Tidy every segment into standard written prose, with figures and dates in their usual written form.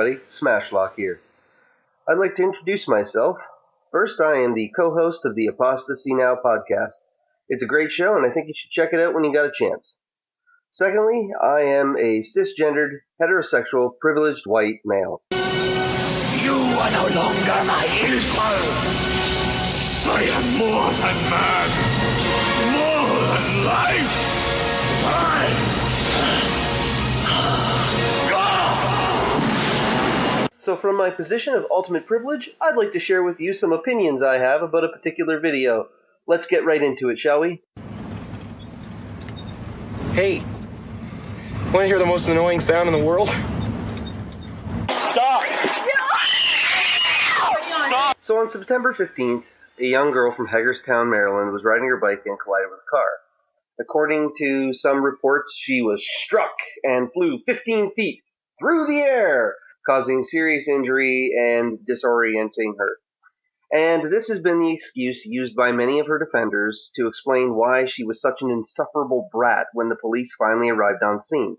everybody, Smashlock here. I'd like to introduce myself. First, I am the co-host of the Apostasy Now podcast. It's a great show, and I think you should check it out when you got a chance. Secondly, I am a cisgendered, heterosexual, privileged white male. You are no longer my equal. I am more than man, more than life. So from my position of ultimate privilege, I'd like to share with you some opinions I have about a particular video. Let's get right into it, shall we? Hey, want to hear the most annoying sound in the world? Stop! Stop! So on September 15th, a young girl from Hagerstown, Maryland was riding her bike and collided with a car. According to some reports, she was struck and flew 15 feet through the air, causing serious injury and disorienting her. And this has been the excuse used by many of her defenders to explain why she was such an insufferable brat when the police finally arrived on scene.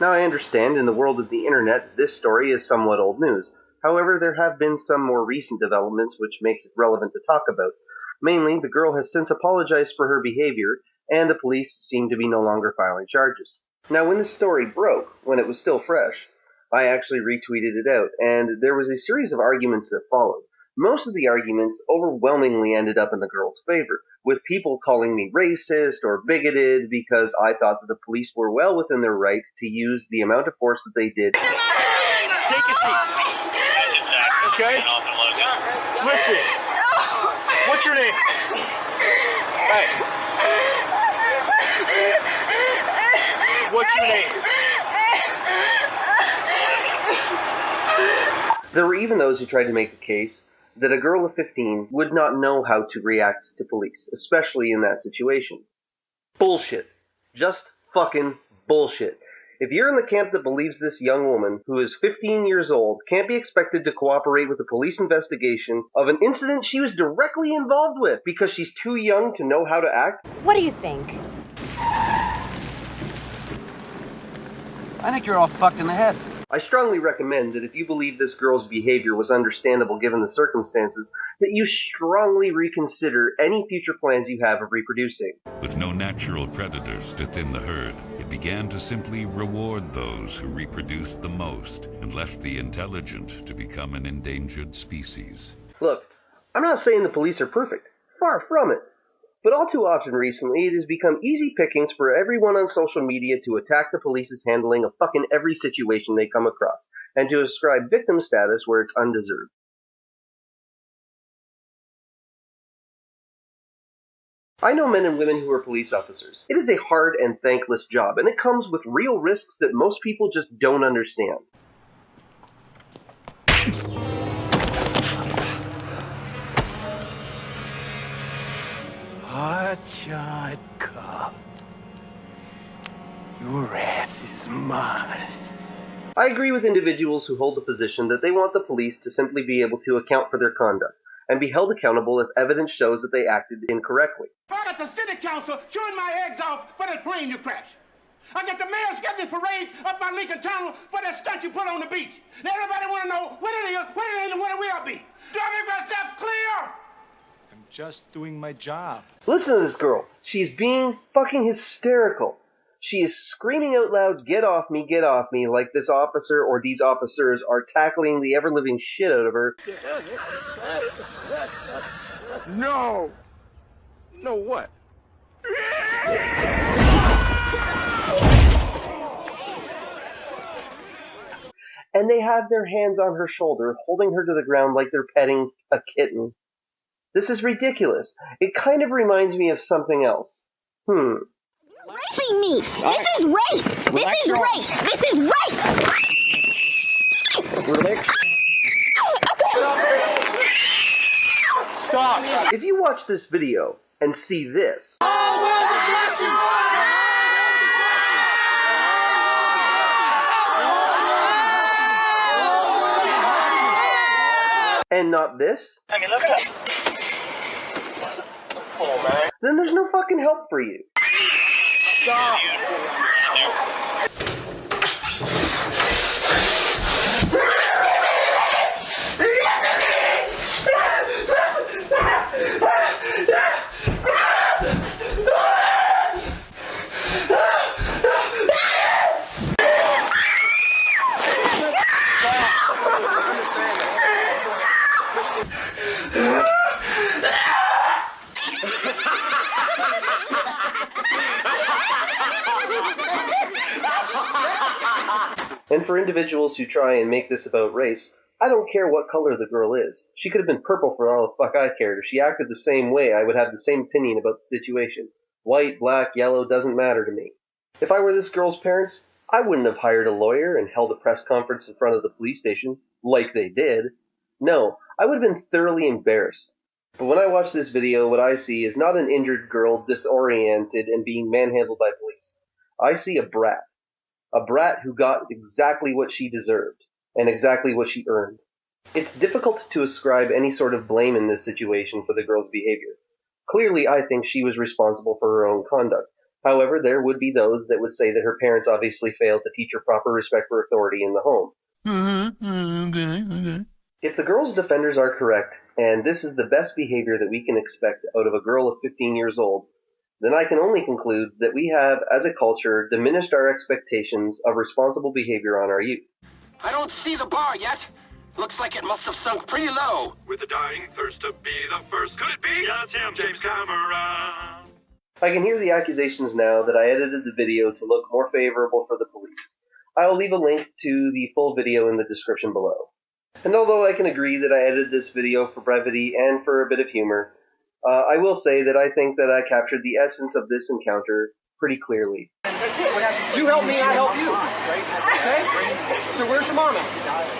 Now I understand in the world of the internet this story is somewhat old news. However, there have been some more recent developments which makes it relevant to talk about. Mainly, the girl has since apologized for her behavior, and the police seem to be no longer filing charges. Now, when this story broke, when it was still fresh, I actually retweeted it out, and there was a series of arguments that followed. Most of the arguments overwhelmingly ended up in the girl's favor, with people calling me racist or bigoted because I thought that the police were well within their right to use the amount of force that they did. Take a seat. Okay? Listen. What's your name? Hey. What's your name? There were even those who tried to make the case that a girl of 15 would not know how to react to police, especially in that situation. Bullshit. Just fucking bullshit. If you're in the camp that believes this young woman, who is 15 years old, can't be expected to cooperate with the police investigation of an incident she was directly involved with because she's too young to know how to act? What do you think? I think you're all fucked in the head. I strongly recommend that if you believe this girl's behavior was understandable given the circumstances, that you strongly reconsider any future plans you have of reproducing. With no natural predators to thin the herd, it began to simply reward those who reproduced the most and left the intelligent to become an endangered species. Look, I'm not saying the police are perfect. Far from it. But all too often recently, it has become easy pickings for everyone on social media to attack the police's handling of fucking every situation they come across, and to ascribe victim status where it's undeserved. I know men and women who are police officers. It is a hard and thankless job, and it comes with real risks that most people just don't understand. Hotshot cop. Your ass is mine. I agree with individuals who hold the position that they want the police to simply be able to account for their conduct, and be held accountable if evidence shows that they acted incorrectly. I got the city council chewing my eggs off for that plane you crashed. I got the mayor scheduling parades up my Lincoln Tunnel for that stunt you put on the beach. Now everybody want to know what it is and what it will be. Do I make myself clear? I'm just doing my job. Listen to this girl. She's being fucking hysterical. She is screaming out loud, get off me, like this officer or these officers are tackling the ever-living shit out of her. No. No what? And they have their hands on her shoulder, holding her to the ground like they're petting a kitten. This is ridiculous. It kind of reminds me of something else. You're raping me! This is rape! This is rape! This is rape! Stop. If you watch this video and see this, and not this, I mean, look at asshole, man. then there's no fucking help for you. Stop. And for individuals who try and make this about race, I don't care what color the girl is. She could have been purple for all the fuck I cared. If she acted the same way, I would have the same opinion about the situation. White, black, yellow, doesn't matter to me. If I were this girl's parents, I wouldn't have hired a lawyer and held a press conference in front of the police station, like they did. No, I would have been thoroughly embarrassed. But when I watch this video, what I see is not an injured girl disoriented and being manhandled by police. I see a brat. A brat who got exactly what she deserved, and exactly what she earned. It's difficult to ascribe any sort of blame in this situation for the girl's behavior. Clearly, I think she was responsible for her own conduct. However, there would be those that would say that her parents obviously failed to teach her proper respect for authority in the home. Okay. If the girl's defenders are correct, and this is the best behavior that we can expect out of a girl of 15 years old, then I can only conclude that we have, as a culture, diminished our expectations of responsible behavior on our youth. I don't see the bar yet. Looks like it must have sunk pretty low. With a dying thirst to be the first. Could it be? Yeah, it's him, James Cameron. I can hear the accusations now that I edited the video to look more favorable for the police. I will leave a link to the full video in the description below. And although I can agree that I edited this video for brevity and for a bit of humor, I will say that I think that I captured the essence of this encounter pretty clearly. That's it. You help me, I help you. Okay? So where's your mama?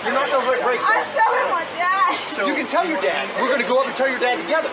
You're not going to break. I'm telling my dad. You can tell your dad. We're going to go up and tell your dad together.